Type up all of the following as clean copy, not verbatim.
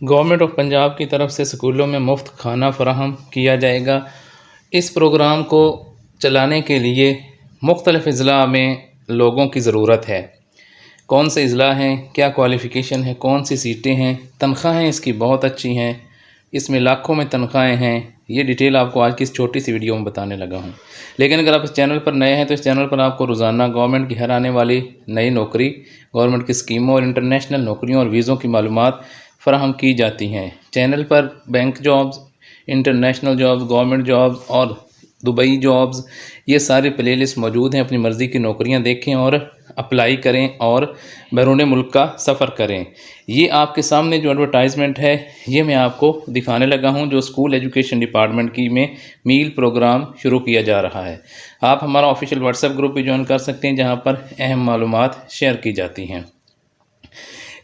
Government of Punjab کی طرف سے سکولوں میں مفت کھانا فراہم کیا جائے گا۔ اس پروگرام کو چلانے کے لیے مختلف اضلاع میں لوگوں کی ضرورت ہے۔ کون سے اضلاع ہیں، کیا کوالیفیکیشن ہے، کون سی سیٹیں ہیں، تنخواہیں اس کی بہت اچھی ہیں، اس میں لاکھوں میں تنخواہیں ہیں۔ یہ ڈیٹیل آپ کو آج کی اس چھوٹی سی ویڈیو میں بتانے لگا ہوں۔ لیکن اگر آپ اس چینل پر نئے ہیں تو اس چینل پر آپ کو روزانہ گورنمنٹ کی ہر آنے والی نئی نوکری، گورنمنٹ کی اسکیموں اور انٹرنیشنل نوکریوں اور ویزوں کی معلومات فراہم کی جاتی ہیں۔ چینل پر bank jobs, international jobs, government jobs اور دبئی جابز، یہ سارے پلے لسٹ موجود ہیں۔ اپنی مرضی کی نوکریاں دیکھیں اور اپلائی کریں اور بیرون ملک کا سفر کریں۔ یہ آپ کے سامنے جو ایڈورٹائزمنٹ ہے یہ میں آپ کو دکھانے لگا ہوں، جو اسکول ایجوکیشن ڈپارٹمنٹ کی میں میل پروگرام شروع کیا جا رہا ہے۔ آپ ہمارا آفیشیل واٹس ایپ گروپ بھی جوائن کر سکتے ہیں جہاں پر اہم معلومات شیئر کی جاتی ہیں۔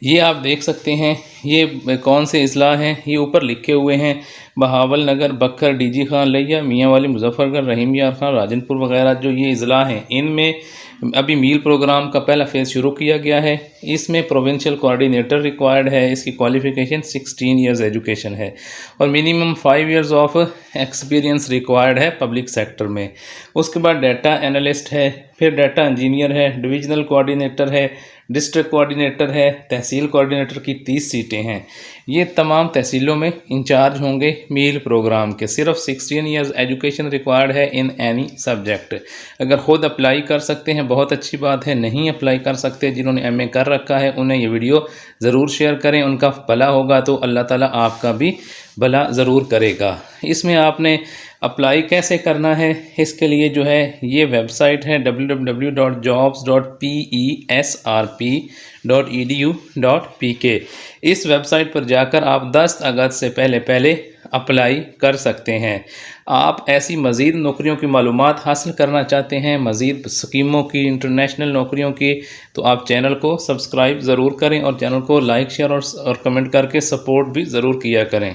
یہ آپ دیکھ سکتے ہیں یہ کون سے اضلاع ہیں، یہ اوپر لکھے ہوئے ہیں: بہاول نگر، بکھر، ڈی جی خان لیا، میاں والی، مظفر گڑھ، رحیم یار خان، راجن پور وغیرہ جو یہ اضلاع ہیں، ان میں ابھی میل پروگرام کا پہلا فیز شروع کیا گیا ہے۔ اس میں پروونشل کوآرڈینیٹر ریکوائرڈ ہے، اس کی کوالیفیکیشن 16 ایئرز ایجوکیشن ہے اور minimum 5 years of experience required ہے پبلک سیکٹر میں۔ اس کے بعد ڈیٹا انالسٹ ہے، پھر ڈیٹا انجینئر ہے، ڈویژنل کوآرڈینیٹر ہے، ڈسٹرکٹ کوآرڈینیٹر ہے، تحصیل کوآرڈینیٹر کی 30 سیٹیں ہیں۔ یہ تمام تحصیلوں میں انچارج ہوں گے میل پروگرام کے۔ صرف 16 ایئرز ایجوکیشن ریکوائرڈ ہے ان اینی سبجیکٹ۔ اگر خود اپلائی کر سکتے ہیں بہت اچھی بات ہے، نہیں اپلائی کر سکتے جنہوں نے ایم اے کر رکھا ہے انہیں یہ ویڈیو ضرور شیئر کریں، ان کا بھلا ہوگا تو اللہ تعالیٰ آپ کا بھی بھلا ضرور کرے گا۔ اس میں آپ نے اپلائی کیسے کرنا ہے، اس کے لیے جو ہے یہ ویب سائٹ ہے www.jobs.pesrp.edu.pk۔ اس ویب سائٹ پر جا کر آپ 10 اگست سے پہلے اپلائی کر سکتے ہیں۔ آپ ایسی مزید نوکریوں کی معلومات حاصل کرنا چاہتے ہیں، مزید اسکیموں کی، انٹرنیشنل نوکریوں کی، تو آپ چینل کو سبسکرائب ضرور کریں اور چینل کو لائک، شیئر اور کمنٹ کر کے سپورٹ بھی ضرور کیا کریں۔